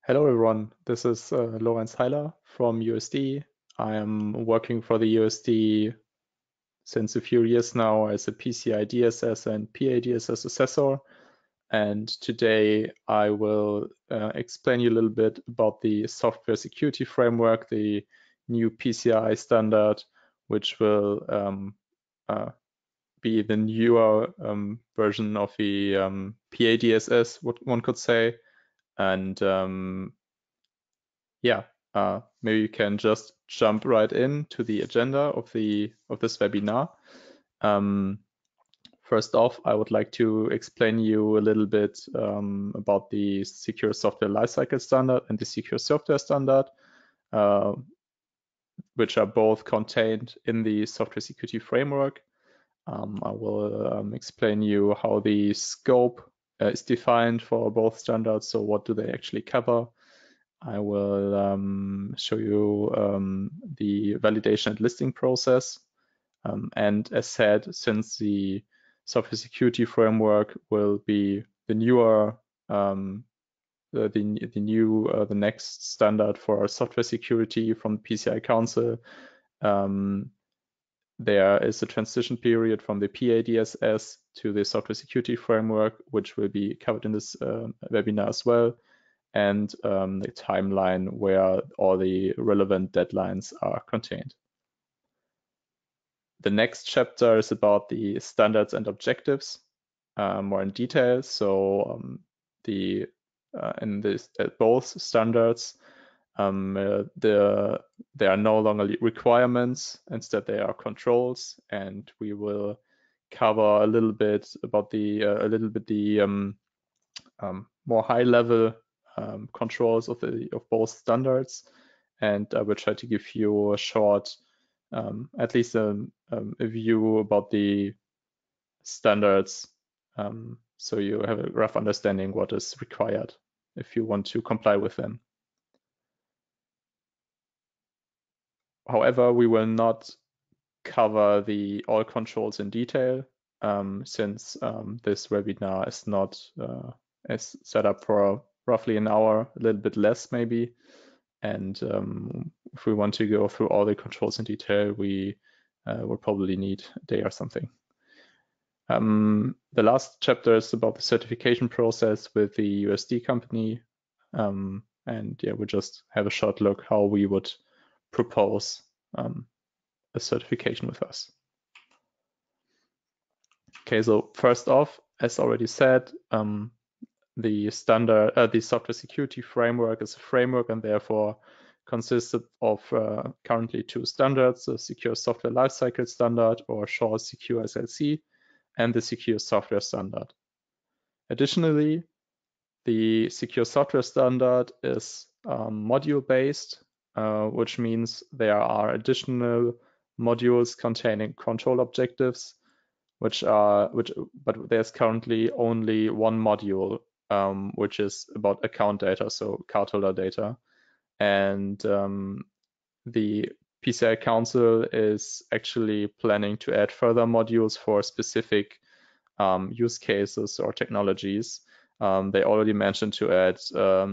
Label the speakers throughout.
Speaker 1: Hello everyone, this is Lorenz Heiler from USD. I am working for the USD since a few years now as a PCI DSS and PA-DSS assessor. And today I will explain you a little bit about the Software Security Framework, the new PCI standard, which will be the newer version of the PA-DSS, what one could say. And maybe you can just jump right into the agenda of this webinar. First off, I would like to explain you a little bit about the Secure Software Lifecycle standard and the Secure Software standard, which are both contained in the Software Security Framework. I will explain you how the scope is defined for both standards. So what do they actually cover? I will show you the validation and listing process. And as said, since the Software Security Framework will be the newer, the next standard for software security from the PCI Council, there is a transition period from the PA-DSS to the Software Security Framework, which will be covered in this webinar as well, and the timeline where all the relevant deadlines are contained. The next chapter is about the standards and objectives more in detail. So in both standards, there are no longer requirements, instead they are controls, and we will cover a little bit about the more high-level controls of both standards, and I will try to give you a short, at least a view about the standards, so you have a rough understanding what is required if you want to comply with them. However, we will not cover all controls in detail, since this webinar is not is set up for roughly an hour, a little bit less maybe. And if we want to go through all the controls in detail, we will probably need a day or something. The last chapter is about the certification process with the USD company. And yeah, we'll just have a short look how we would propose a certification with us. Okay, so first off, as already said, the Software Security Framework is a framework and therefore consists of currently two standards: the Secure Software Lifecycle Standard, or short Secure SLC, and the Secure Software Standard. Additionally, the Secure Software Standard is module-based, which means there are additional modules containing control objectives, but there's currently only one module, which is about account data, so cardholder data. And the PCI Council is actually planning to add further modules for specific use cases or technologies. They already mentioned to add a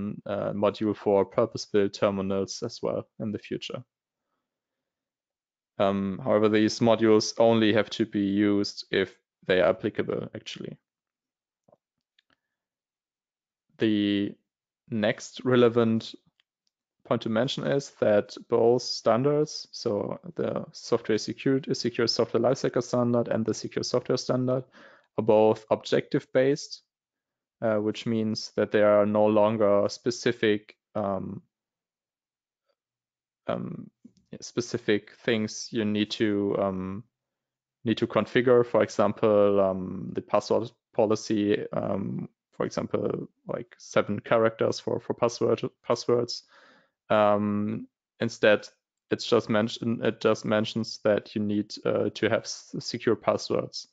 Speaker 1: module for purpose-built terminals as well in the future. However, these modules only have to be used if they are applicable, actually. The next relevant point to mention is that both standards, so the Secure Software Lifecycle Standard and the Secure Software Standard, are both objective-based, which means that there are no longer specific things you need to configure. For example, the password policy, for example, like 7 characters for passwords. Instead, it just mentions that you need to have secure passwords.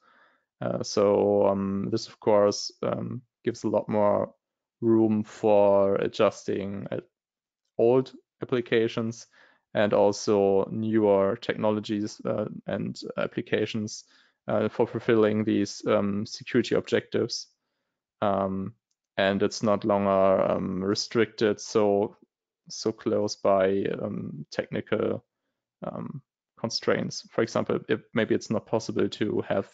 Speaker 1: So this, of course, gives a lot more room for adjusting old applications and also newer technologies and applications for fulfilling these security objectives. and it's not longer restricted so close by technical constraints. For example, maybe it's not possible to have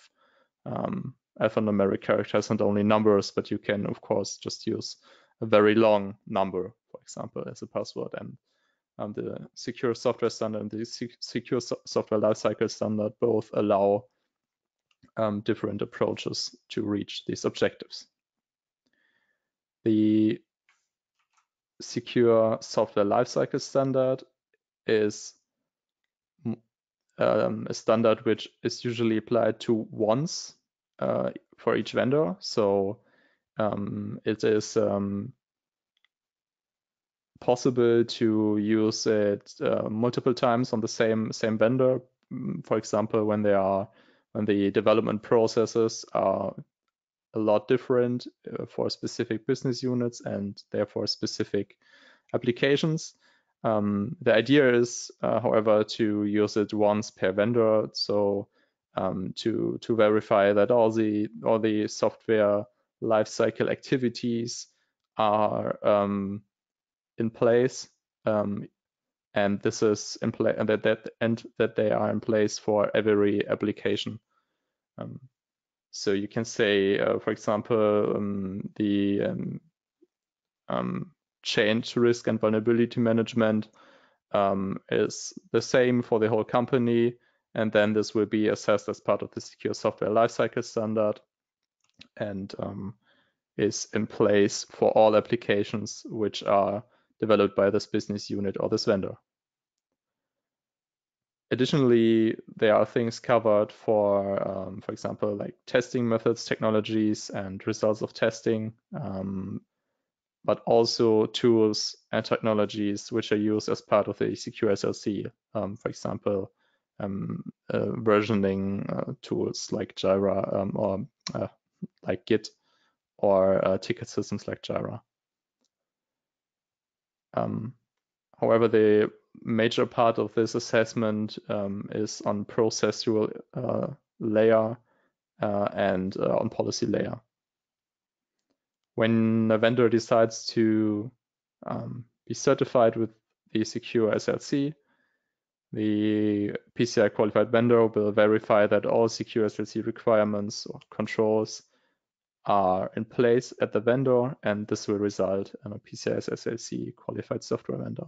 Speaker 1: alphanumeric characters and only numbers, but you can, of course, just use a very long number, for example, as a password. And the secure software standard and the secure software lifecycle standard both allow different approaches to reach these objectives. The secure software lifecycle standard is a standard which is usually applied to once for each vendor. So it is possible to use it multiple times on the same vendor. For example, when the development processes are a lot different for specific business units and therefore specific applications. The idea is, however, to use it once per vendor, so to verify that all the software lifecycle activities are in place, and this is in place, and that they are in place for every application. So you can say, for example, the change risk and vulnerability management is the same for the whole company, and then this will be assessed as part of the secure software lifecycle standard and is in place for all applications which are developed by this business unit or this vendor. Additionally, there are things covered for example, like testing methods, technologies, and results of testing, but also tools and technologies which are used as part of the secure SLC. For example, versioning tools like Jira or like Git, or ticket systems like Jira. However, the major part of this assessment is on processual layer and on policy layer. When a vendor decides to be certified with the secure SLC, the PCI Qualified Vendor will verify that all secure SLC requirements or controls are in place at the vendor, and this will result in a PCI SLC Qualified Software Vendor.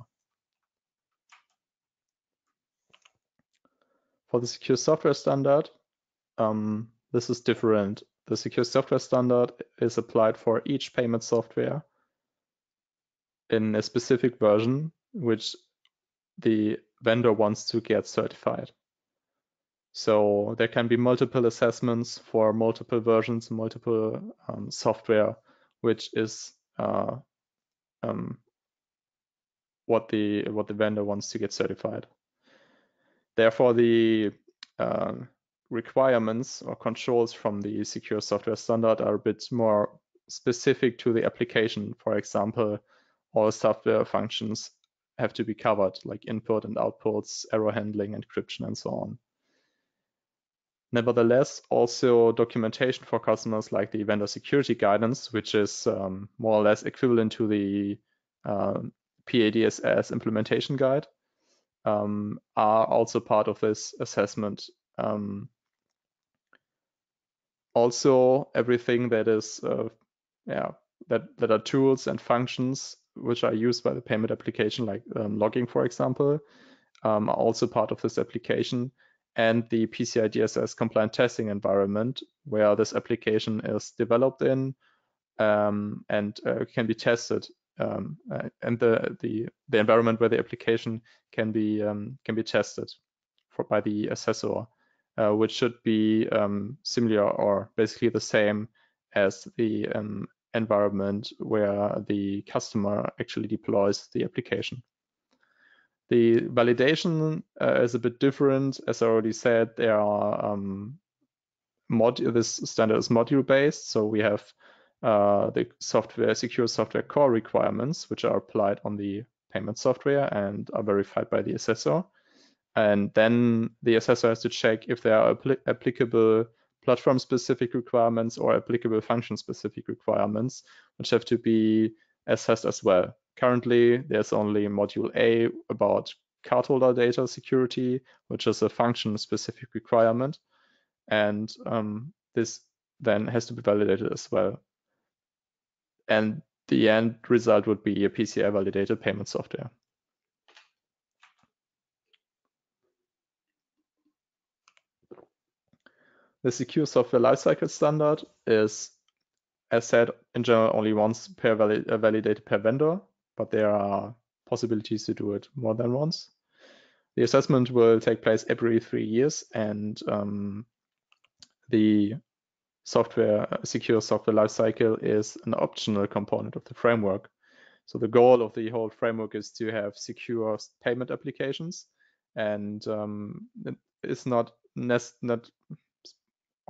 Speaker 1: For the secure software standard, this is different. The secure software standard is applied for each payment software in a specific version which the vendor wants to get certified. So there can be multiple assessments for multiple versions, multiple software, which is what the vendor wants to get certified. Therefore, the requirements or controls from the secure software standard are a bit more specific to the application. For example, all software functions have to be covered, like input and outputs, error handling, encryption, and so on. Nevertheless, also documentation for customers like the vendor security guidance, which is more or less equivalent to the PA-DSS implementation guide, are also part of this assessment. Also, everything that is that are tools and functions which are used by the payment application, like logging, for example, are also part of this application, and the PCI DSS compliant testing environment where this application is developed in and can be tested, and the environment where the application can be tested by the assessor, which should be similar or basically the same as the environment where the customer actually deploys the application. The validation is a bit different. As I already said, there are this standard is module based, so we have the secure software core requirements, which are applied on the payment software and are verified by the assessor. And then the assessor has to check if there are applicable platform-specific requirements or applicable function-specific requirements, which have to be assessed as well. Currently, there's only module A about cardholder data security, which is a function-specific requirement, and this then has to be validated as well. And the end result would be a PCI validated payment software. The secure software lifecycle standard is, as said, in general only once per validated per vendor, but there are possibilities to do it more than once. The assessment will take place every 3 years, and the secure software lifecycle is an optional component of the framework. So the goal of the whole framework is to have secure payment applications, and it's not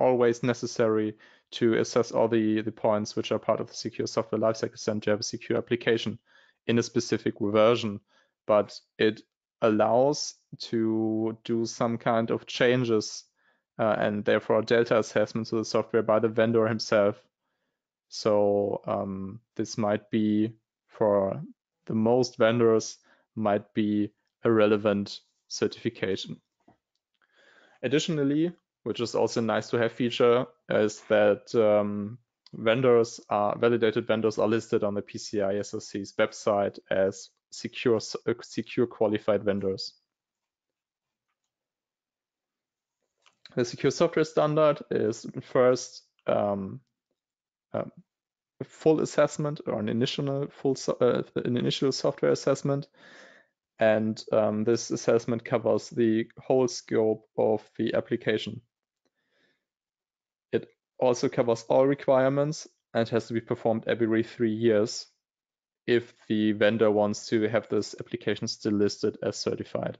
Speaker 1: always necessary to assess all the points which are part of the secure software lifecycle standard to have a secure application in a specific version, but it allows to do some kind of changes and therefore delta assessments of the software by the vendor himself. So this might be, for the most vendors, might be a relevant certification. Additionally, which is also a nice to have feature, is that validated vendors are listed on the PCI SLC's website as secure qualified vendors. The secure software standard is first a full assessment or an initial software assessment, and this assessment covers the whole scope of the application. It also covers all requirements and has to be performed every 3 years if the vendor wants to have this application still listed as certified.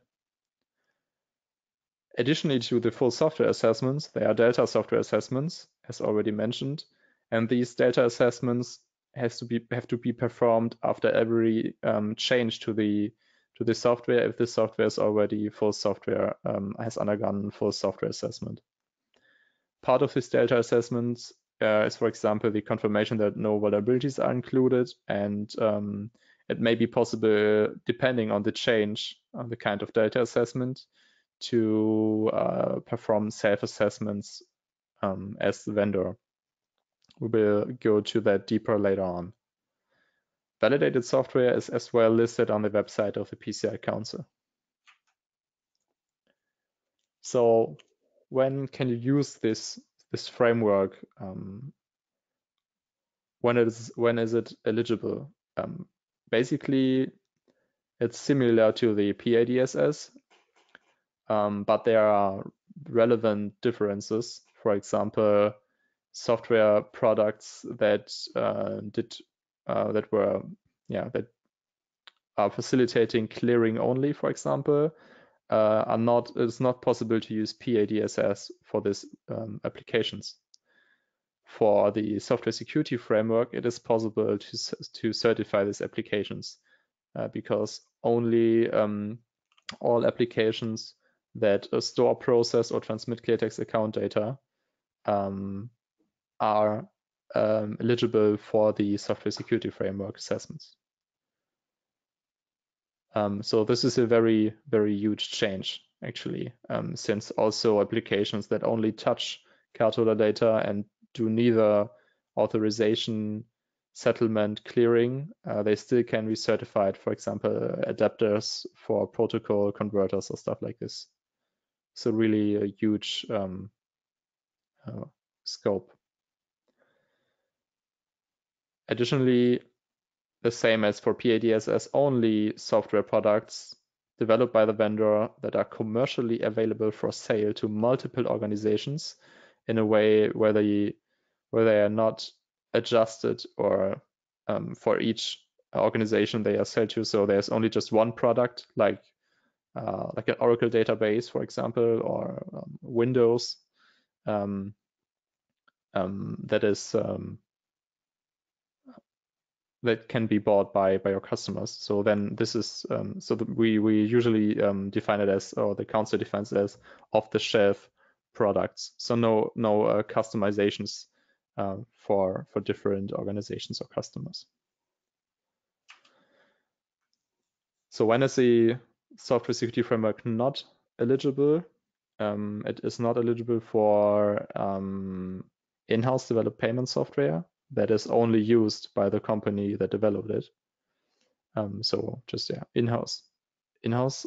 Speaker 1: Additionally to the full software assessments, there are delta software assessments, as already mentioned, and these delta assessments have to be performed after every change to the software if the software is already full software, has undergone full software assessment. Part of this delta assessments is, for example, the confirmation that no vulnerabilities are included, and it may be possible, depending on the change on the kind of delta assessment, to perform self-assessments as the vendor. We will go to that deeper later on. Validated software is as well listed on the website of the PCI Council. So when can you use this framework? When is it eligible? Basically, it's similar to the PA-DSS, but there are relevant differences. For example, software products that are facilitating clearing only, for example, it's not possible to use PA-DSS for these applications. For the software security framework, it is possible to certify these applications because only all applications that store, process, or transmit cleartext account data are eligible for the software security framework assessments. So this is a very, very huge change, actually, since also applications that only touch cardholder data and do neither authorization, settlement, clearing, they still can be certified, for example, adapters for protocol converters or stuff like this. So really a huge scope. Additionally, the same as for PA-DSS, only software products developed by the vendor that are commercially available for sale to multiple organizations in a way where they are not adjusted or for each organization they are sold to. So there's only just one product, like an Oracle database, for example, or Windows that can be bought by your customers. So then this is we usually define it as, or the council defines it as, off-the-shelf products. So no customizations for different organizations or customers. So when is the software security framework not eligible? It is not eligible for in-house developed payment software that is only used by the company that developed it. So just in-house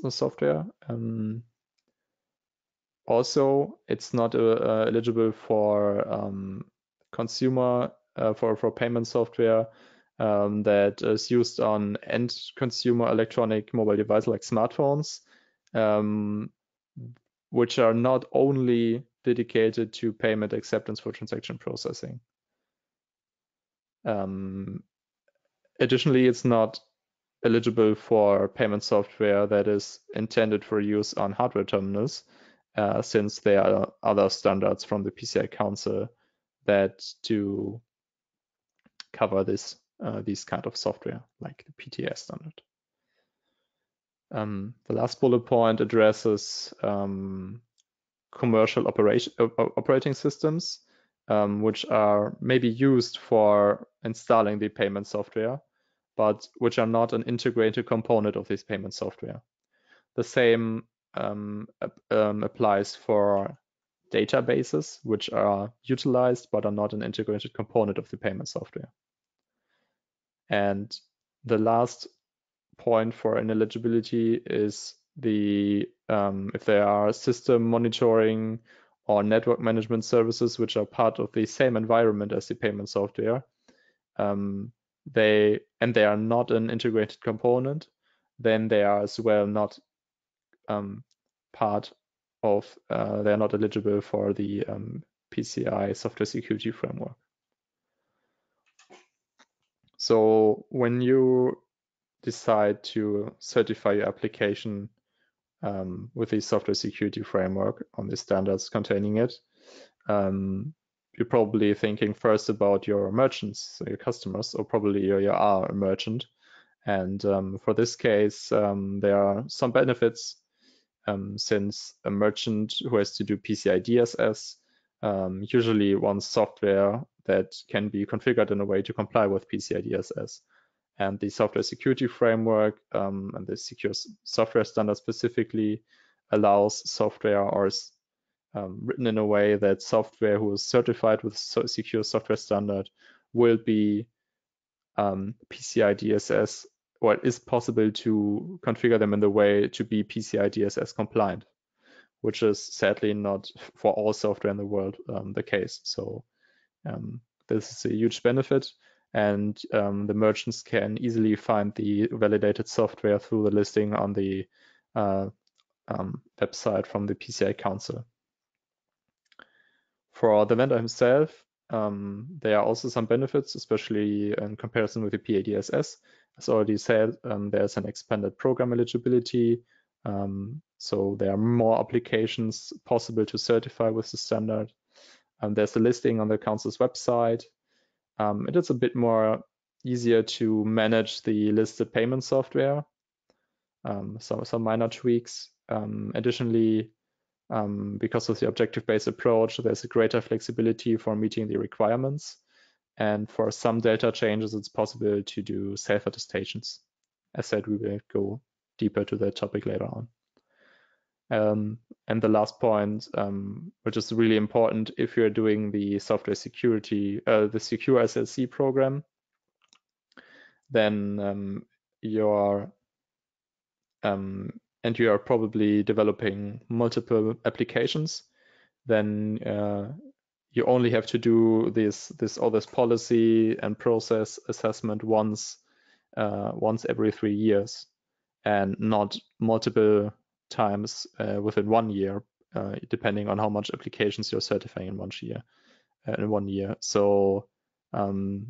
Speaker 1: software. Also, it's not eligible for consumer for payment software that is used on end consumer electronic mobile devices like smartphones, which are not only dedicated to payment acceptance for transaction processing. Additionally, it's not eligible for payment software that is intended for use on hardware terminals, since there are other standards from the PCI Council that do cover this these kind of software, like the PTS standard. The last bullet point addresses commercial operating systems, which are maybe used for installing the payment software, but which are not an integrated component of this payment software. The same applies for databases, which are utilized but are not an integrated component of the payment software. And the last point for ineligibility is the if there are system monitoring or network management services which are part of the same environment as the payment software, they are not an integrated component, then they are as well not part of, they are not eligible for the PCI Software Security Framework. So when you decide to certify your application with the software security framework on the standards containing it, you're probably thinking first about your merchants, so your customers, or probably you are a merchant. And for this case, there are some benefits, since a merchant who has to do PCI-DSS usually wants software that can be configured in a way to comply with PCI-DSS. And the software security framework and the secure software standard specifically allows software, or is written in a way that software who is certified with secure software standard will be PCI-DSS, or it is possible to configure them in the way to be PCI-DSS compliant, which is sadly not for all software in the world the case. So this is a huge benefit. And the merchants can easily find the validated software through the listing on the website from the PCI Council. For the vendor himself, there are also some benefits, especially in comparison with the PA-DSS. As already said, there's an expanded program eligibility. So there are more applications possible to certify with the standard. There's a listing on the Council's website. It is a bit more easier to manage the listed payment software. Some minor tweaks. Additionally, because of the objective-based approach, there's a greater flexibility for meeting the requirements. And for some data changes, it's possible to do self-attestations. As said, we will go deeper to that topic later on. And the last point, which is really important if you're doing the software security, the secure SLC program, then you are probably developing multiple applications, then you only have to do this policy and process assessment once every 3 years, and not multiple times within 1 year, depending on how much applications you're certifying in 1 year. So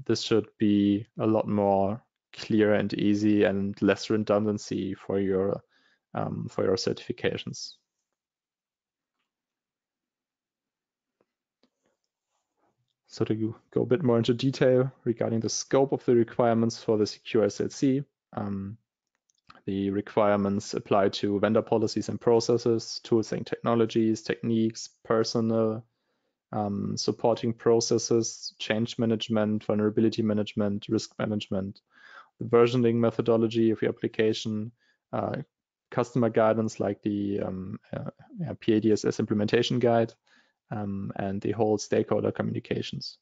Speaker 1: this should be a lot more clear and easy and less redundancy for your certifications. So to go a bit more into detail regarding the scope of the requirements for the secure SLC, The requirements apply to vendor policies and processes, tools and technologies, techniques, personnel, supporting processes, change management, vulnerability management, risk management, the versioning methodology of your application, customer guidance like the PA-DSS implementation guide, and the whole stakeholder communications.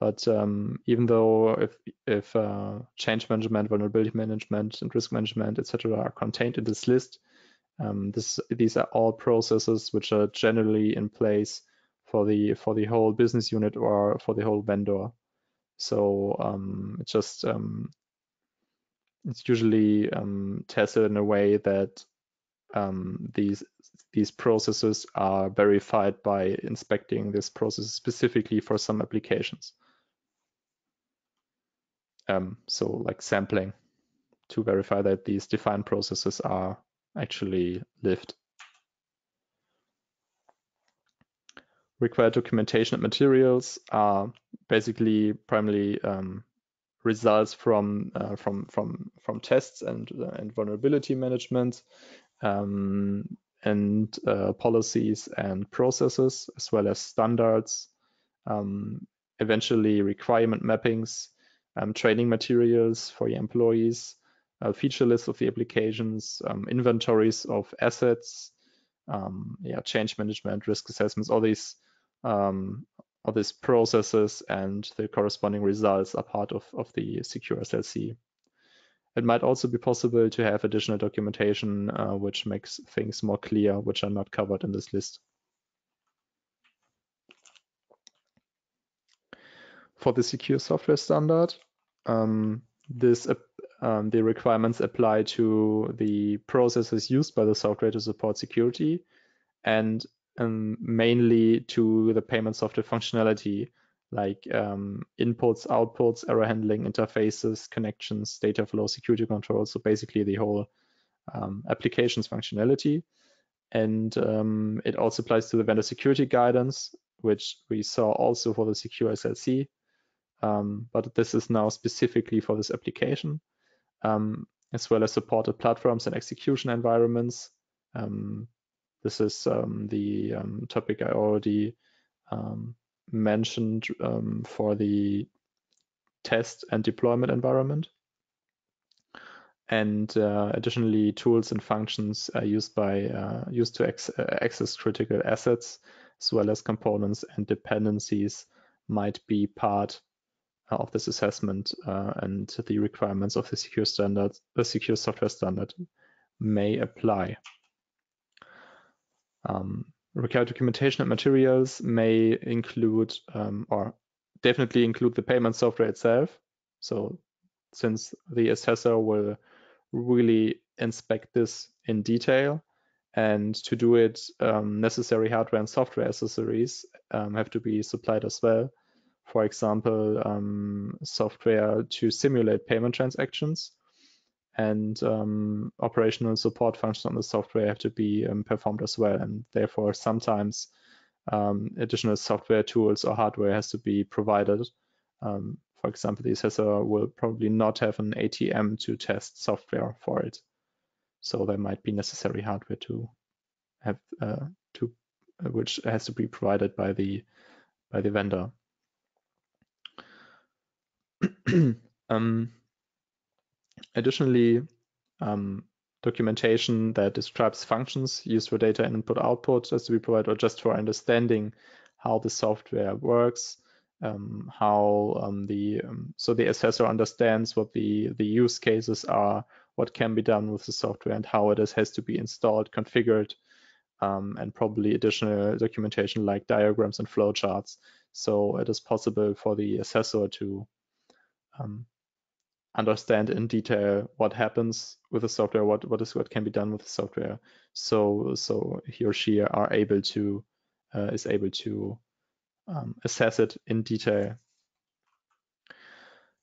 Speaker 1: But even though if change management, vulnerability management, and risk management, etc., are contained in this list, these are all processes which are generally in place for the whole business unit or for the whole vendor. So it's usually tested in a way that these processes are verified by inspecting this process specifically for some applications. So like sampling to verify that these defined processes are actually lived. Required documentation and materials are basically primarily results from tests and vulnerability management, and policies and processes, as well as standards, eventually requirement mappings, training materials for your employees, feature lists of the applications, inventories of assets, change management, risk assessments, all these processes and the corresponding results are part of the secure SLC. It might also be possible to have additional documentation which makes things more clear, which are not covered in this list. For the secure software standard, the requirements apply to the processes used by the software to support security, and mainly to the payment software functionality, like inputs, outputs, error handling, interfaces, connections, data flow, security control. So basically the whole applications functionality. And it also applies to the vendor security guidance, which we saw also for the secure SLC. But this is now specifically for this application, as well as supported platforms and execution environments. This is the topic I already mentioned for the test and deployment environment. And additionally, tools and functions are used to access critical assets, as well as components and dependencies might be part of this assessment, and the requirements of the secure software standard may apply. Required documentation and materials may include or definitely include the payment software itself. So since the assessor will really inspect this in detail, and to do it, necessary hardware and software accessories have to be supplied as well. For example, software to simulate payment transactions, and operational support functions on the software have to be performed as well. And therefore, sometimes additional software tools or hardware has to be provided. For example, the assessor will probably not have an ATM to test software for it. So there might be necessary hardware to have which has to be provided by the vendor. Additionally, documentation that describes functions used for data input output has to be provided, or just for understanding how the software works, how so the assessor understands what the use cases are, what can be done with the software, and how it has to be installed, configured, and probably additional documentation like diagrams and flowcharts. So it is possible for the assessor to understand in detail what happens with the software, what can be done with the software. So he or she are able to is able to assess it in detail.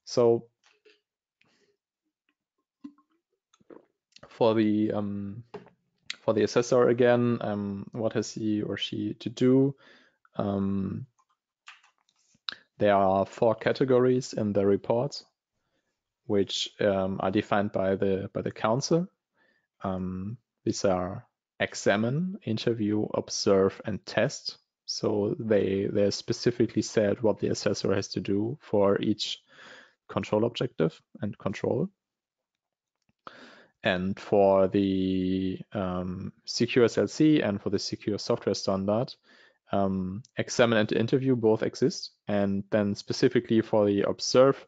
Speaker 1: So for the assessor again, what has he or she to do? There are 4 categories in the report. which are defined by the council. These are examine, interview, observe, and test. So they're specifically said what the assessor has to do for each control objective and control. And for the secure SLC and for the secure software standard, examine and interview both exist. And then specifically for the observe,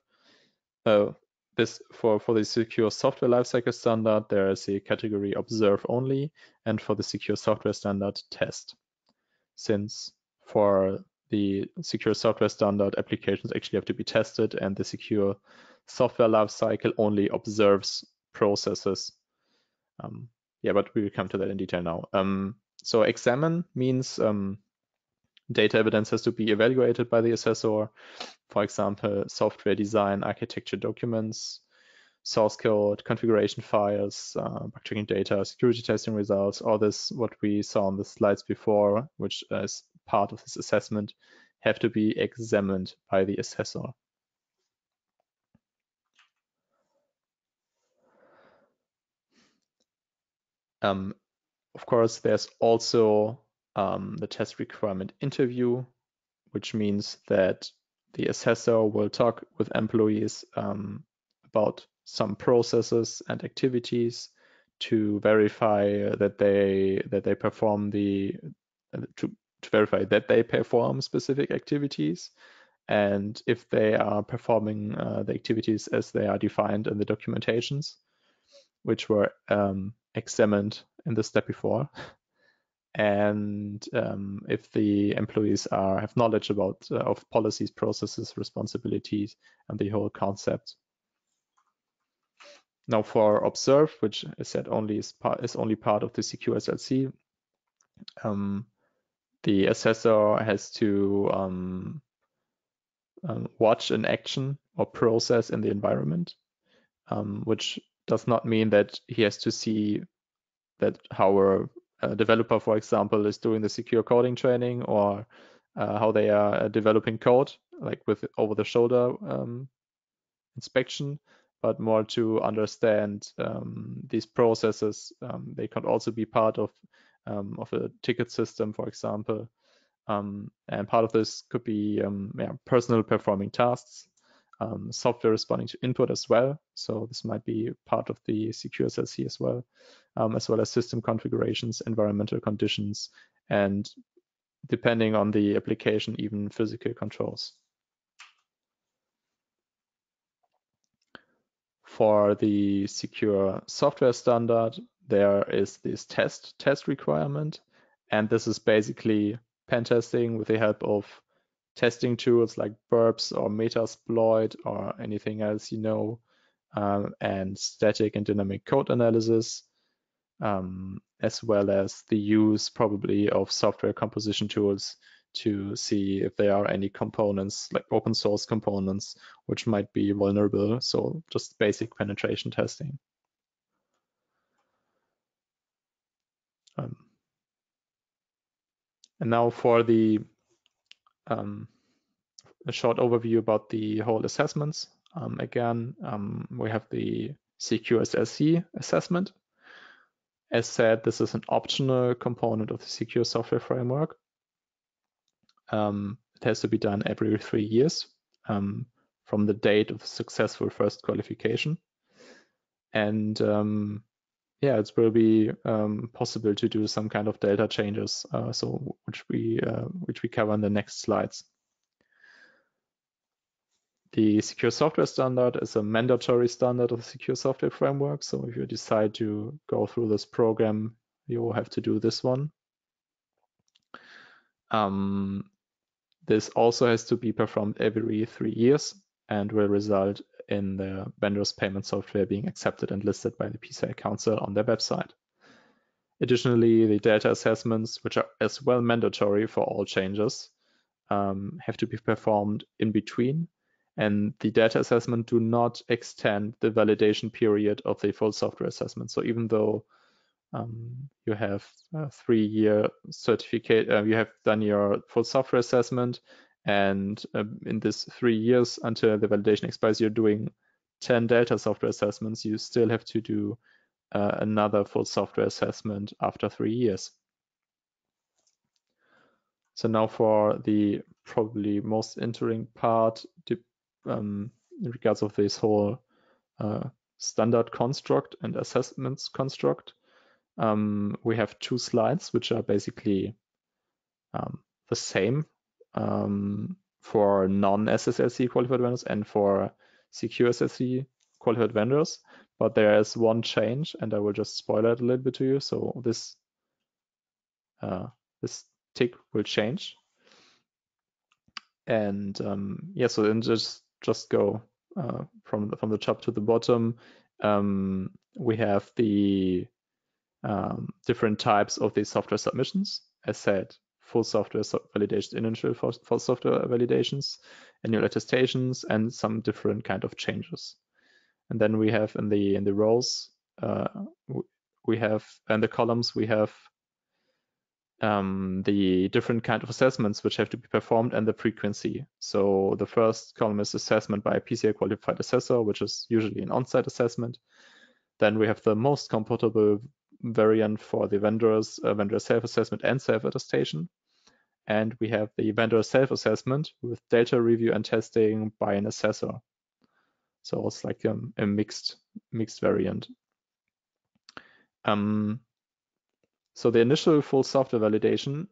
Speaker 1: for the secure software lifecycle standard, there is a category observe only, and for the secure software standard, test. Since for the secure software standard, applications actually have to be tested, and the secure software lifecycle only observes processes. Yeah, but we will come to that in detail now. So examine means data evidence has to be evaluated by the assessor. For example, software design, architecture documents, source code, configuration files, bug checking data, security testing results, all this, what we saw on the slides before, which is part of this assessment, have to be examined by the assessor. Of course, there's also the test requirement interview, which means that the assessor will talk with employees about some processes and activities to verify that they perform to verify that they perform specific activities, and if they are performing the activities as they are defined in the documentations, which were examined in the step before. And if the employees have knowledge about of policies, processes, responsibilities, and the whole concept. Now for observe, which is said is only part of the secure SLC, the assessor has to watch an action or process in the environment, which does not mean that he has to see that how a developer, for example, is doing the secure coding training, or how they are developing code, like with over-the-shoulder inspection, but more to understand these processes. They could also be part of a ticket system, for example. And part of this could be personal performing tasks, software responding to input as well. So this might be part of the secure SLC as well as system configurations, environmental conditions, and depending on the application, even physical controls. For the secure software standard, there is this test requirement, and this is basically pen testing with the help of testing tools like burps or Metasploit or anything else you know, and static and dynamic code analysis, as well as the use probably of software composition tools to see if there are any components, like open source components, which might be vulnerable. So just basic penetration testing. And now for the a short overview about the whole assessments. Again, we have the secure SLC assessment. As said, this is an optional component of the secure software framework. It has to be done every 3 years from the date of successful first qualification. And yeah, it will be possible to do some kind of delta changes, which we cover in the next slides. The secure software standard is a mandatory standard of the secure software framework. So if you decide to go through this program, you will have to do this one. This also has to be performed every 3 years and will result in the vendor's payment software being accepted and listed by the PCI Council on their website. Additionally, the data assessments, which are as well mandatory for all changes, have to be performed in between, and the data assessment do not extend the validation period of the full software assessment. So even though you have a 3-year certificate, you have done your full software assessment, and in this 3 years until the validation expires, you're doing 10 delta software assessments, you still have to do another full software assessment after 3 years. So now for the probably most interesting part in regards of this whole standard construct and assessments construct. We have 2 slides which are basically the same for non-SSLC qualified vendors and for secure SSC qualified vendors, but there is one change, and I will just spoil it a little bit to you. So this tick will change, and yeah, so then just go from the top to the bottom. We have the different types of these software submissions. As said, full software validations, initial full software validations, annual attestations, and some different kind of changes. And then we have in the rows, we have in the columns, we have the different kind of assessments which have to be performed and the frequency. So the first column is assessment by a PCI Qualified Assessor, which is usually an on-site assessment. Then we have the most compatible variant for the vendors, vendor self-assessment and self-attestation. And we have the vendor self-assessment with data review and testing by an assessor. So it's like a mixed variant. So the initial full software validation,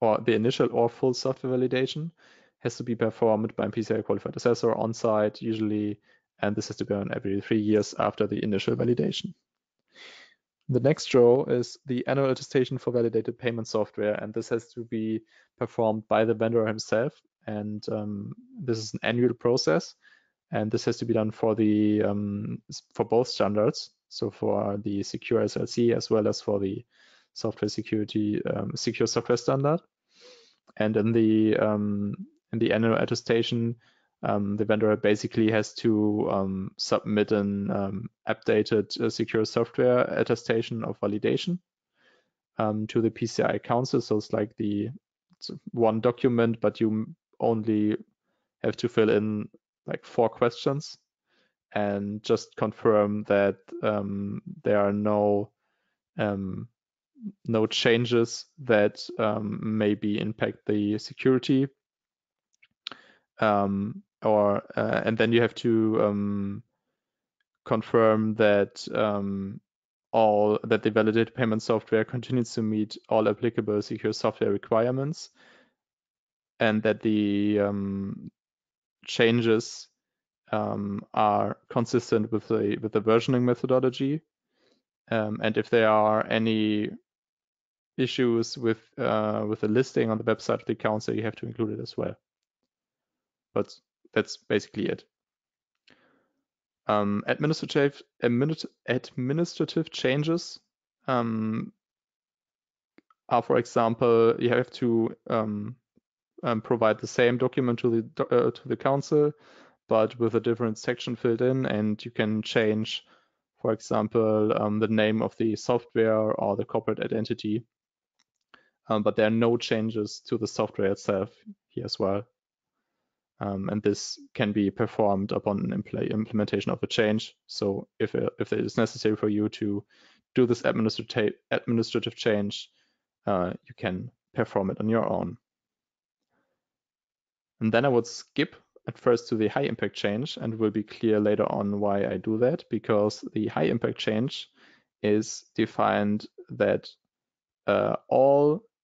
Speaker 1: or the initial or full software validation, has to be performed by a PCI Qualified Assessor on-site usually, and this has to be done every 3 years after the initial validation. The next row is the annual attestation for validated payment software, and this has to be performed by the vendor himself, and this is an annual process, and this has to be done for the for both standards, so for the secure SLC as well as for the software security secure software standard. And in the annual attestation, the vendor basically has to submit an updated secure software attestation of validation to the PCI Council. So it's like it's one document, but you only have to fill in like 4 questions and just confirm that there are no changes that maybe impact the security. And then you have to confirm that that the validated payment software continues to meet all applicable secure software requirements, and that the changes are consistent with the versioning methodology. And if there are any issues with the listing on the website of the council, you have to include it as well. But that's basically it. Administrative changes are, for example, you have to provide the same document to the council, but with a different section filled in, and you can change, for example, the name of the software or the corporate identity. But there are no changes to the software itself here as well. And this can be performed upon implementation of a change. So if it is necessary for you to do this administrative change, you can perform it on your own. And then I would skip at first to the high impact change, and will be clear later on why I do that, because the high impact change is defined that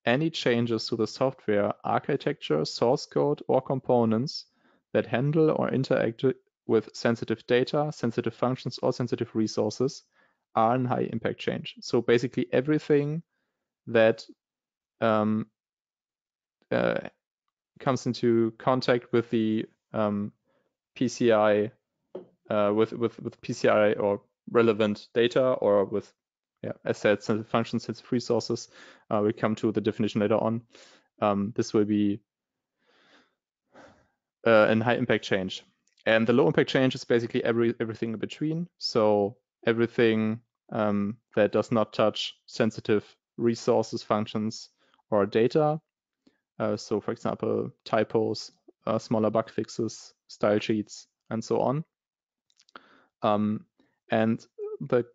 Speaker 1: any changes to the software architecture, source code, or components that handle or interact with sensitive data, sensitive functions, or sensitive resources are a high impact change. So basically everything that comes into contact with the PCI, with PCI or relevant data, or with assets, sensitive functions, sensitive resources. We come to the definition later on. This will be a high impact change. And the low impact change is basically everything in between. So everything that does not touch sensitive resources, functions, or data. So for example, typos, smaller bug fixes, style sheets, and so on. And the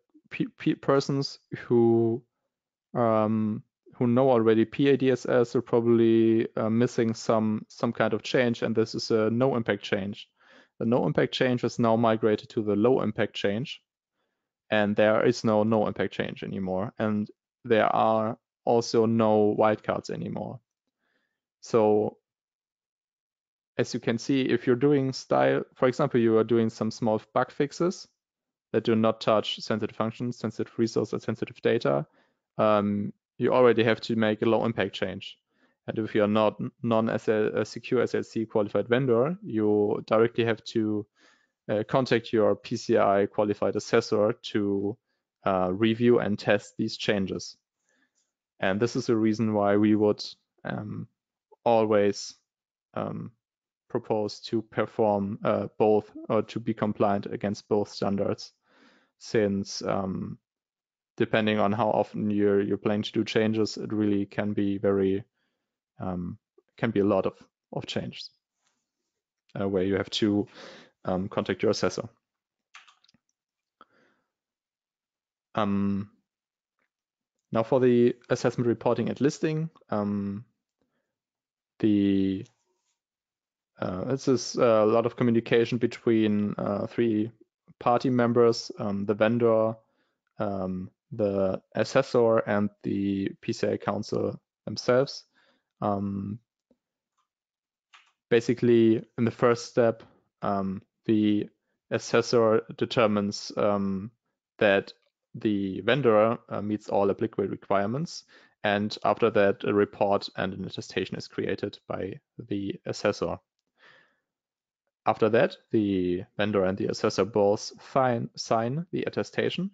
Speaker 1: persons who know already PA-DSS are probably missing some kind of change, and this is a no impact change. The no impact change is now migrated to the low impact change, and there is no impact change anymore, and there are also no wildcards anymore. So as you can see, if you're doing style, for example, you are doing some small bug fixes that do not touch sensitive functions, sensitive resource, or sensitive data, you already have to make a low impact change. And if you're not secure SLC qualified vendor, you directly have to contact your PCI qualified assessor to review and test these changes. And this is the reason why we would always propose to perform both, or to be compliant against both standards, since depending on how often you're planning to do changes, it really can be very can be a lot of changes where you have to contact your assessor. Now for the assessment reporting and listing, this is a lot of communication between 3 party members, the vendor, the assessor, and the PCI council themselves. Basically, in the first step, the assessor determines that the vendor meets all applicable requirements, and after that, a report and an attestation is created by the assessor. After that, the vendor and the assessor both sign the attestation,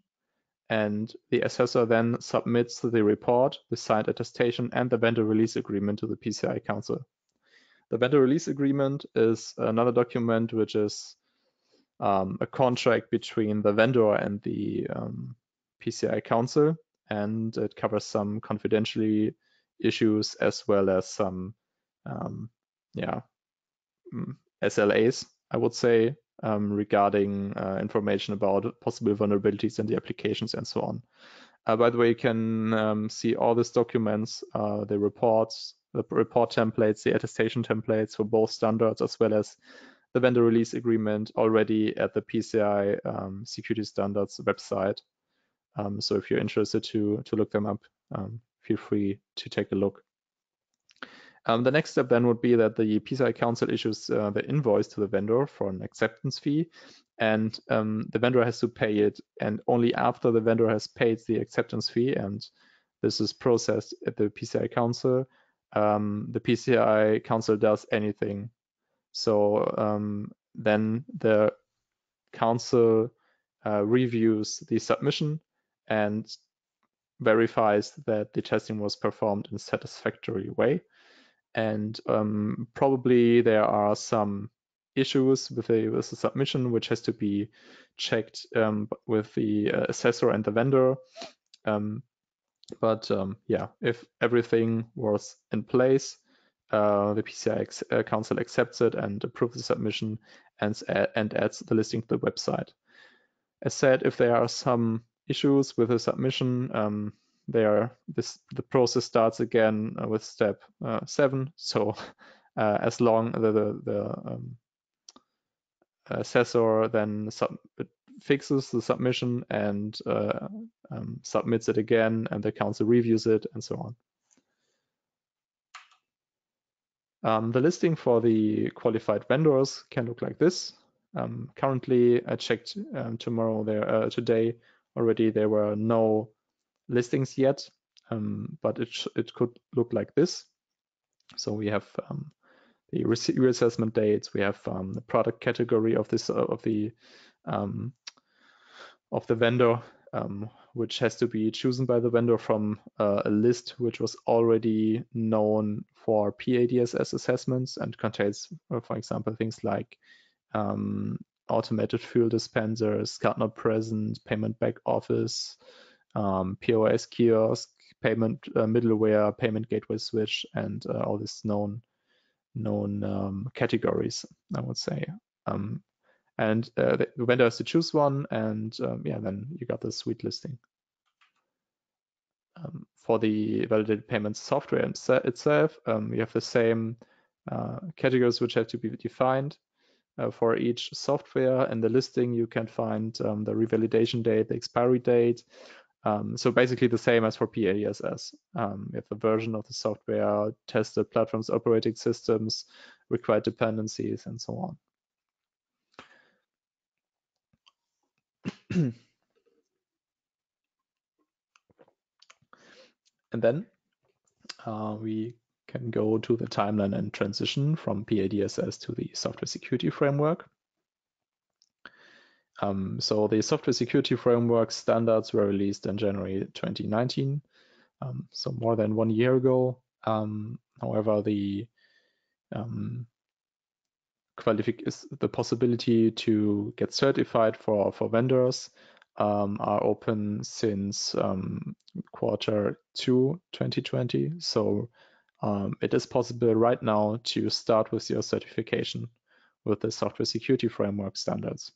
Speaker 1: and the assessor then submits the report, the signed attestation, and the vendor release agreement to the PCI council. The vendor release agreement is another document which is a contract between the vendor and the PCI council, and it covers some confidentiality issues as well as some SLAs, I would say, regarding information about possible vulnerabilities in the applications and so on. By the way, you can see all these documents, the reports, the report templates, the attestation templates for both standards, as well as the vendor release agreement already at the PCI Security Standards website. So if you're interested to look them up, feel free to take a look. The next step then would be that the PCI council issues the invoice to the vendor for an acceptance fee, and the vendor has to pay it, and only after the vendor has paid the acceptance fee, and this is processed at the PCI council, the PCI council does anything. So then the council reviews the submission and verifies that the testing was performed in a satisfactory way. And probably there are some issues with the submission, which has to be checked with the assessor and the vendor. But yeah, if everything was in place, the PCI council accepts it and approves the submission and adds the listing to the website. As said, if there are some issues with the submission, the process starts again with step 7. So as long the assessor then fixes the submission and submits it again, and the council reviews it, and so on. The listing for the qualified vendors can look like this. Currently, I checked today already, there were no listings yet, but it could look like this. So we have the reassessment dates, we have the product category of this of the vendor, which has to be chosen by the vendor from a list which was already known for PA-DSS assessments and contains, for example, things like automated fuel dispensers, card not present, payment back office, POS kiosk, payment middleware, payment gateway switch, and all these known categories, I would say. And the vendor has to choose one, and yeah, then you got the suite listing. For the validated payments software itself, you have the same categories which have to be defined for each software. In the listing, you can find the revalidation date, the expiry date. So basically the same as for PA-DSS. You have the version of the software, tested platforms, operating systems, required dependencies, and so on. And then we can go to the timeline and transition from PA-DSS to the Software Security Framework. So the Software Security Framework standards were released in January 2019, so more than 1 year ago. However, the the possibility to get certified for vendors are open since quarter 2 2020. So it is possible right now to start with your certification with the Software Security Framework standards.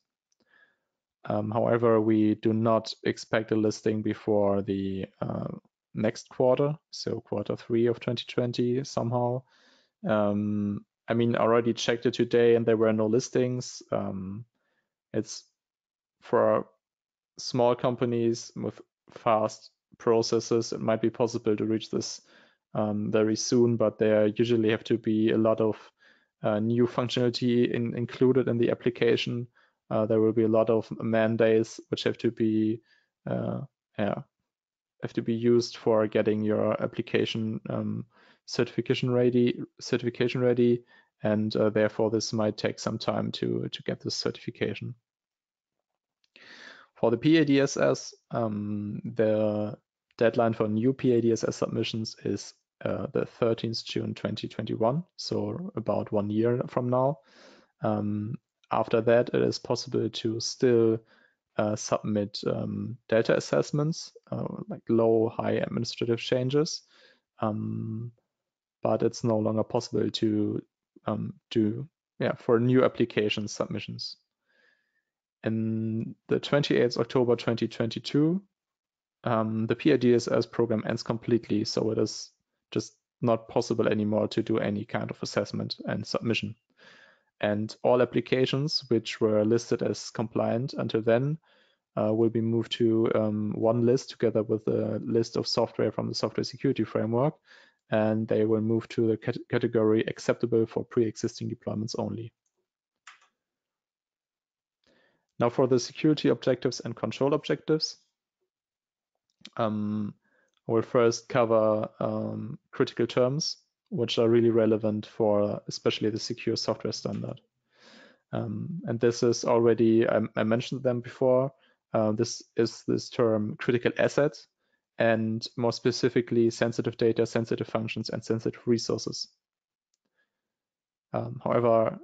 Speaker 1: However, we do not expect a listing before the next quarter, so quarter 3 of 2020 somehow. I mean, I already checked it today and there were no listings. It's for small companies with fast processes, it might be possible to reach this very soon, but there usually have to be a lot of new functionality included in the application. There will be a lot of man-days which have to be used for getting your application certification ready, and therefore this might take some time to get this certification. For the PA-DSS, the deadline for new PA-DSS submissions is the 13th June 2021, so about 1 year from now. After that, it is possible to still submit delta assessments, like low, high administrative changes, but it's no longer possible to do for new application submissions. In the 28th October 2022, the PA-DSS program ends completely, so it is just not possible anymore to do any kind of assessment and submission. And all applications which were listed as compliant until then will be moved to one list together with a list of software from the Software Security Framework, and they will move to the category acceptable for pre-existing deployments only. Now for the security objectives and control objectives, we'll first cover critical terms, which are really relevant for especially the secure software standard. And this is already, I mentioned them before, this is this term critical assets, and more specifically sensitive data, sensitive functions, and sensitive resources. However,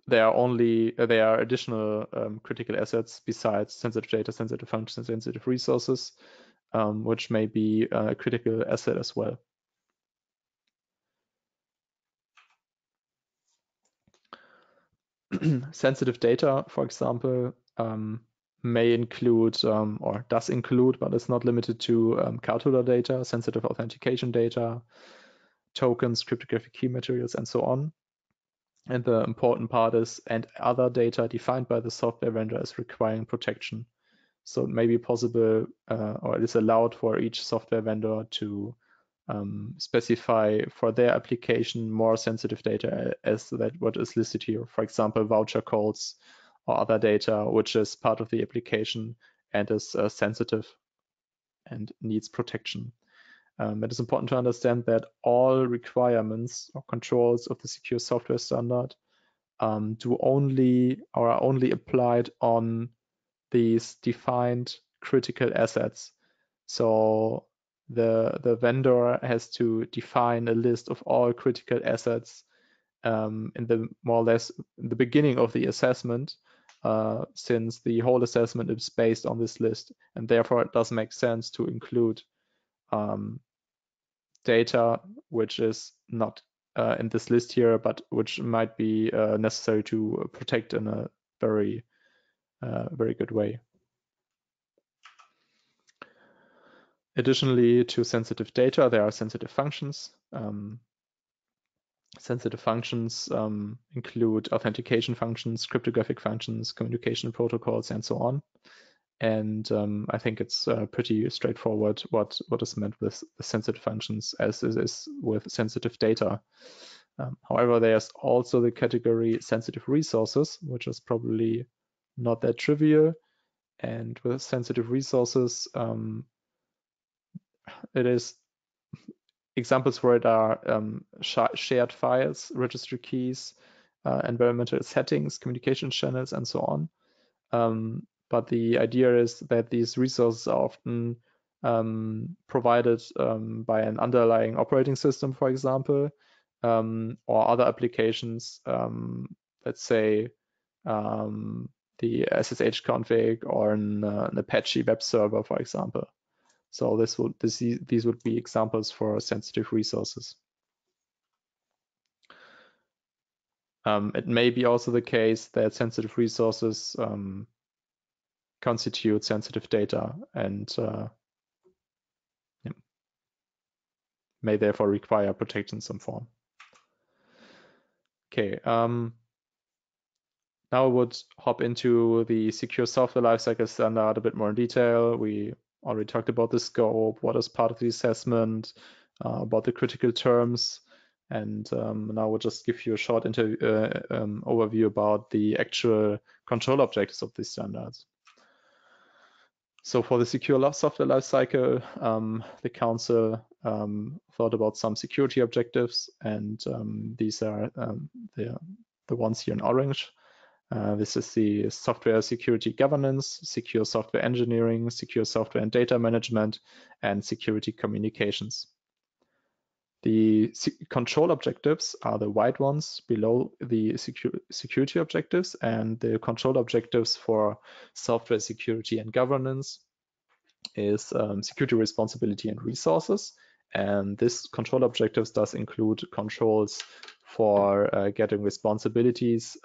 Speaker 1: there are additional critical assets besides sensitive data, sensitive functions, and sensitive resources, which may be a critical asset as well. Sensitive data, for example, may include or does include, but it's not limited to card holder data, sensitive authentication data, tokens, cryptographic key materials, and so on. And the important part is, and other data defined by the software vendor is requiring protection. So it may be possible or it is allowed for each software vendor to specify for their application more sensitive data as that what is listed here. For example, voucher codes or other data which is part of the application and is sensitive and needs protection. It is important to understand that all requirements or controls of the secure software standard are only applied on these defined critical assets. So the vendor has to define a list of all critical assets in the more or less the beginning of the assessment, since the whole assessment is based on this list, and therefore it does make sense to include data which is not in this list here, but which might be necessary to protect in a very good way. Additionally to sensitive data, there are sensitive functions. Sensitive functions include authentication functions, cryptographic functions, communication protocols, and so on. And I think it's pretty straightforward what is meant with the sensitive functions as it is with sensitive data. However, there's also the category sensitive resources, which is probably not that trivial. And with sensitive resources, it is examples for it are shared files, registry keys, environmental settings, communication channels, and so on. But the idea is that these resources are often provided by an underlying operating system, for example, or other applications, let's say the SSH config or an Apache web server, for example. So these would be examples for sensitive resources. It may be also the case that sensitive resources constitute sensitive data and may therefore require protection in some form. Okay, now I would hop into the secure software lifecycle standard a bit more in detail. We already talked about the scope, what is part of the assessment, about the critical terms, and now we'll just give you a short overview about the actual control objectives of these standards. So for the secure software lifecycle, the Council thought about some security objectives, and these are the ones here in orange. This is the software security governance, secure software engineering, secure software and data management, and security communications. The control objectives are the white ones below the security objectives, and the control objectives for software security and governance is security responsibility and resources. And this control objectives does include controls for getting responsibilities,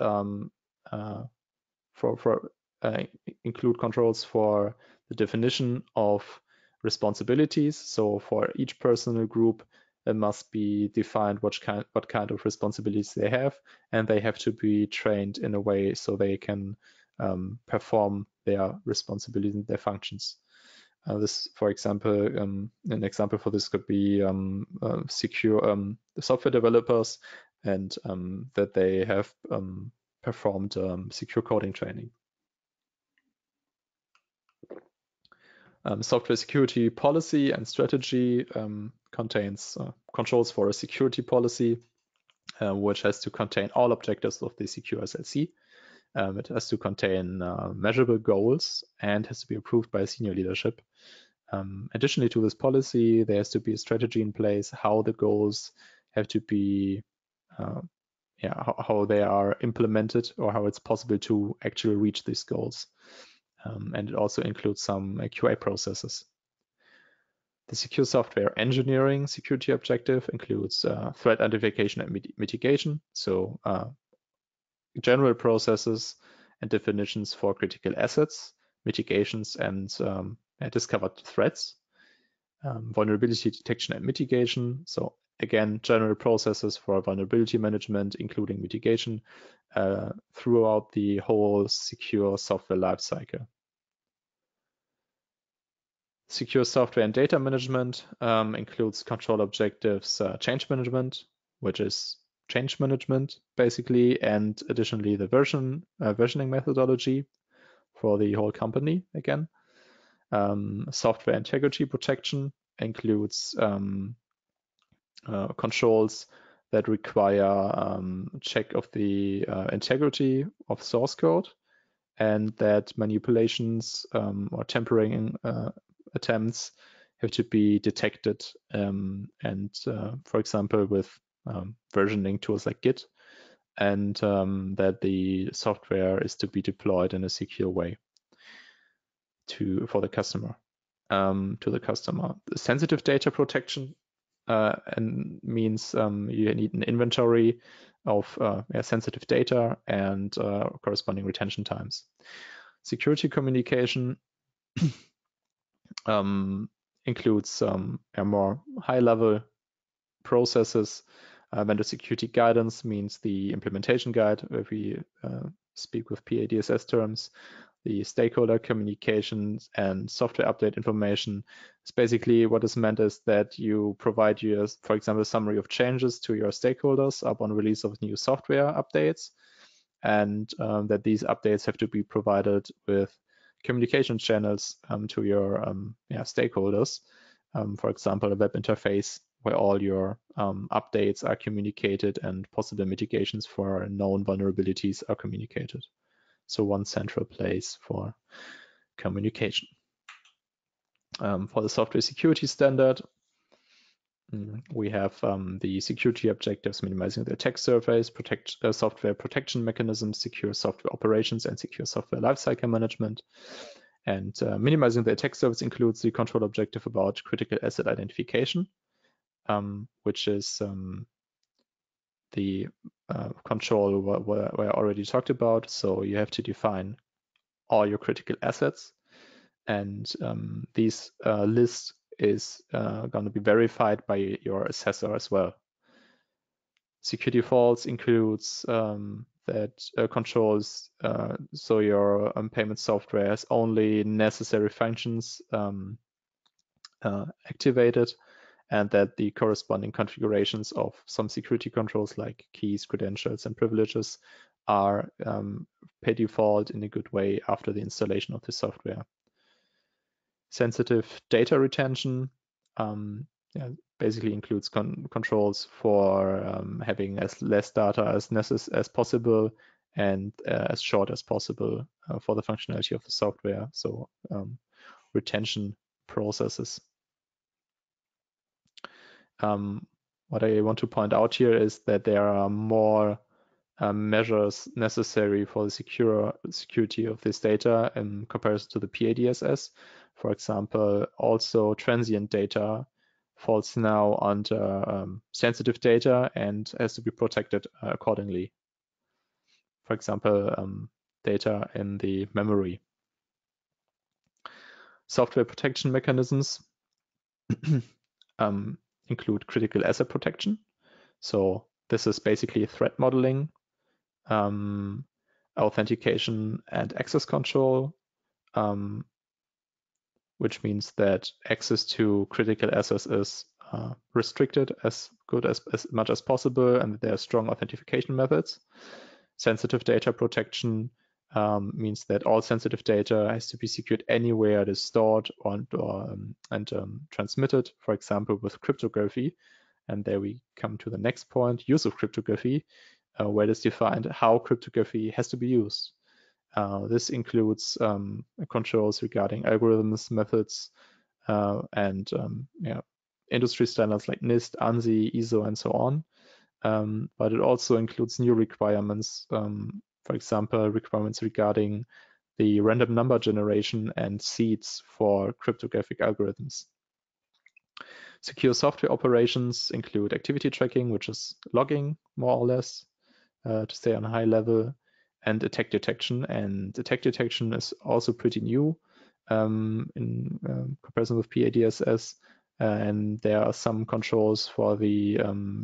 Speaker 1: include controls for the definition of responsibilities. So for each personal group, it must be defined what kind of responsibilities they have, and they have to be trained in a way so they can perform their responsibilities and their functions. This, for example, an example for this could be secure software developers, and that they have performed secure coding training. Software security policy and strategy contains controls for a security policy, which has to contain all objectives of the secure SLC. It has to contain measurable goals and has to be approved by senior leadership. Additionally to this policy, there has to be a strategy in place how the goals have to be, how they are implemented, or how it's possible to actually reach these goals. And it also includes some QA processes. The secure software engineering security objective includes threat identification and mitigation, so general processes and definitions for critical assets, mitigations, and discovered threats. Vulnerability detection and mitigation, so again, general processes for vulnerability management, including mitigation, throughout the whole secure software lifecycle. Secure software and data management includes control objectives, change management, which is change management basically, and additionally the versioning methodology for the whole company again. Software integrity protection includes controls that require check of the integrity of source code, and that manipulations or tampering attempts have to be detected, and for example with versioning tools like Git, and that the software is to be deployed in a secure way to the customer. The sensitive data protection and means you need an inventory of sensitive data and corresponding retention times. Security communication includes more high-level processes. Vendor security guidance means the implementation guide, if we speak with PA-DSS terms. The stakeholder communications and software update information is basically what is meant is that you provide your, for example, a summary of changes to your stakeholders upon release of new software updates, and that these updates have to be provided with communication channels to your stakeholders. For example, a web interface where all your updates are communicated and possible mitigations for known vulnerabilities are communicated. So one central place for communication. For the software security standard, we have the security objectives: minimizing the attack surface, software protection mechanisms, secure software operations, and secure software lifecycle management. And minimizing the attack surface includes the control objective about critical asset identification, which is the control where I already talked about. So you have to define all your critical assets, and this list is going to be verified by your assessor as well. Secure defaults includes that controls so your payment software has only necessary functions activated, and that the corresponding configurations of some security controls like keys, credentials, and privileges are per default in a good way after the installation of the software. Sensitive data retention basically includes controls for having as less data as possible and as short as possible for the functionality of the software. So retention processes. What I want to point out here is that there are more measures necessary for the security of this data in comparison to the PA-DSS. For example, also transient data falls now under sensitive data and has to be protected accordingly. For example, data in the memory. Software protection mechanisms include critical asset protection. So this is basically threat modeling, authentication and access control, which means that access to critical assets is restricted as much as possible, and there are strong authentication methods. Sensitive data protection means that all sensitive data has to be secured anywhere it is stored and transmitted, for example, with cryptography. And there we come to the next point, use of cryptography, where it is defined how cryptography has to be used. This includes controls regarding algorithms, methods, and industry standards like NIST, ANSI, ISO, and so on. But it also includes new requirements, for example, requirements regarding the random number generation and seeds for cryptographic algorithms. Secure software operations include activity tracking, which is logging, more or less, to stay on a high level, and attack detection. And attack detection is also pretty new in comparison with PA-DSS. And there are some controls for the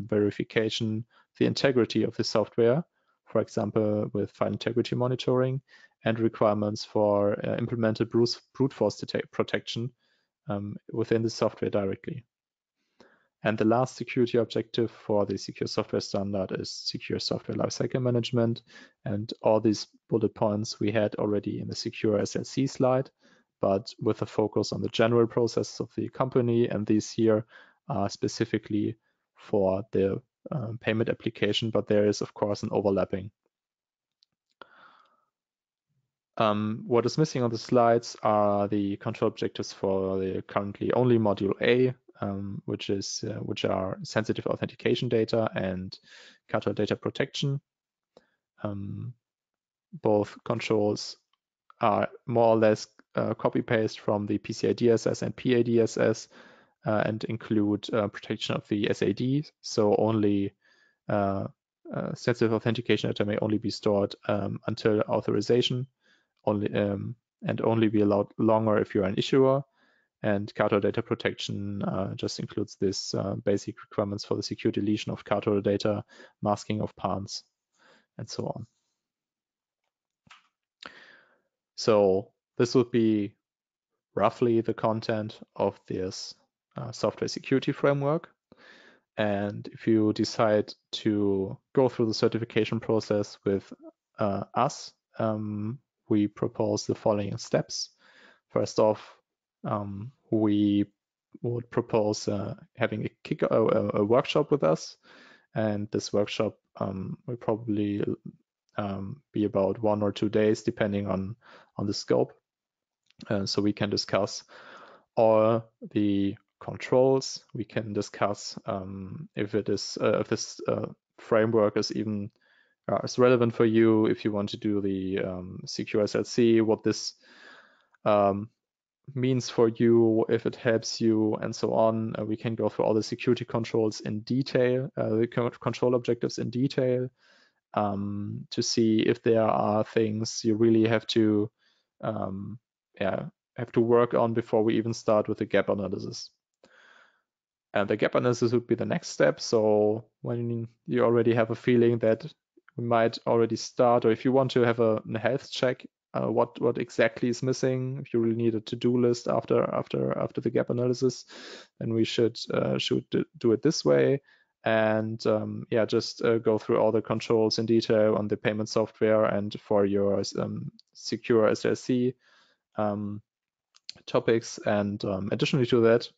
Speaker 1: verification, the integrity of the software, for example, with file integrity monitoring, and requirements for implemented brute force protection within the software directly. And the last security objective for the secure software standard is secure software lifecycle management. And all these bullet points we had already in the secure SLC slide, but with a focus on the general processes of the company. And these here are specifically for the payment application, but there is, of course, an overlapping. What is missing on the slides are the control objectives for the currently only module A, which are sensitive authentication data and cultural data protection. Both controls are more or less copy-paste from the PCI DSS and PA-DSS, and include protection of the SAD, so only sensitive authentication data may only be stored until authorization, and only be allowed longer if you're an issuer. And cardholder data protection just includes this basic requirements for the secure deletion of cardholder data, masking of PANs, and so on. So this would be roughly the content of this software security framework. And if you decide to go through the certification process with us, we propose the following steps. First off, we would propose having a workshop with us, and this workshop will probably be about 1 or 2 days, depending on the scope. So we can discuss all the controls. We can discuss if this framework is even is relevant for you, if you want to do the secure SLC, what this means for you, if it helps you, and so on. We can go through all the security controls in detail, the control objectives in detail, to see if there are things you really have to work on before we even start with the gap analysis. And the gap analysis would be the next step. So when you already have a feeling that we might already start, or if you want to have a health check, what exactly is missing, if you really need a to-do list after the gap analysis, then we should do it this way. And just go through all the controls in detail on the payment software and for your secure SLC topics. And additionally to that,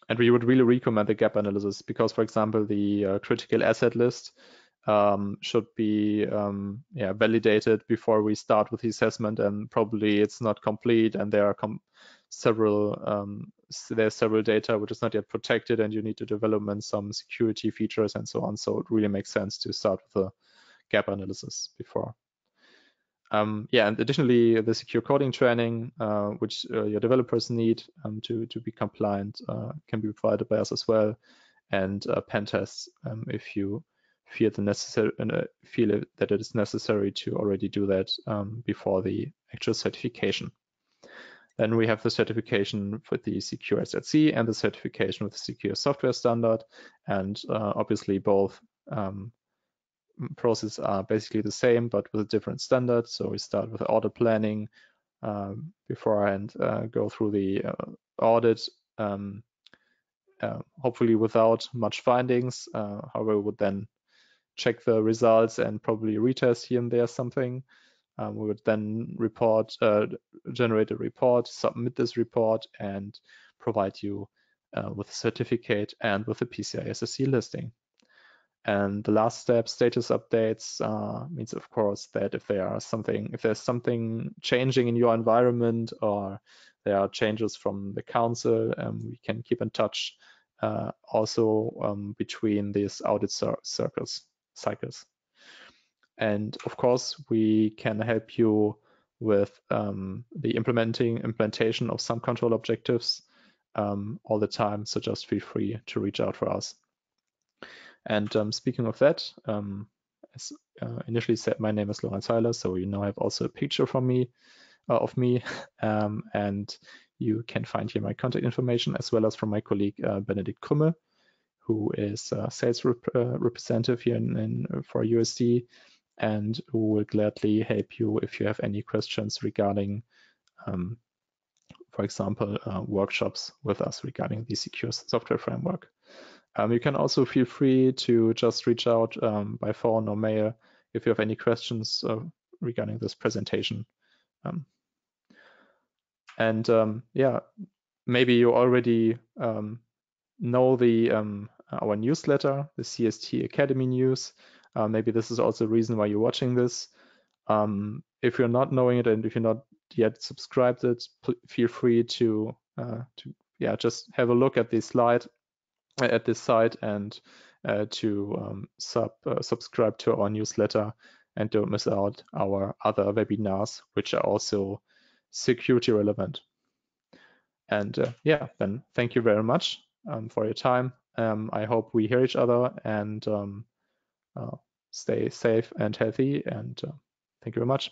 Speaker 1: and we would really recommend the gap analysis because, for example, the critical asset list should be validated before we start with the assessment, and probably it's not complete, and there are there's several data which is not yet protected, and you need to develop some security features and so on. So it really makes sense to start with the gap analysis before. And additionally, the secure coding training, which your developers need to be compliant, can be provided by us as well, and pen tests if you feel that it is necessary to already do that before the actual certification. Then we have the certification for the secure SLC and the certification with the secure software standard, and obviously both processes are basically the same, but with a different standard. So we start with audit planning beforehand, go through the audit, hopefully without much findings. However, we would then check the results and probably retest here and there something. We would then generate a report, submit this report, and provide you with a certificate and with a PCI SSC listing. And the last step, status updates, means, of course, that if there's something changing in your environment, or there are changes from the council, we can keep in touch also between these audit cycles. And of course, we can help you with the implementation of some control objectives all the time. So just feel free to reach out for us. And speaking of that, as initially said, my name is Lorenz Heiler, so you now have also a picture from me, and you can find here my contact information as well as from my colleague Benedikt Krümme, who is a sales representative here for USD, and who will gladly help you if you have any questions regarding, for example, workshops with us regarding the secure software framework. You can also feel free to just reach out by phone or mail if you have any questions regarding this presentation. Maybe you already know our newsletter, the CST Academy news. Maybe this is also the reason why you're watching this. If you're not knowing it and if you're not yet subscribed it, feel free to just have a look at this slide. At this site and to subscribe to our newsletter, and don't miss out our other webinars, which are also security relevant. And yeah, then thank you very much for your time. I hope we hear each other, and stay safe and healthy, and thank you very much.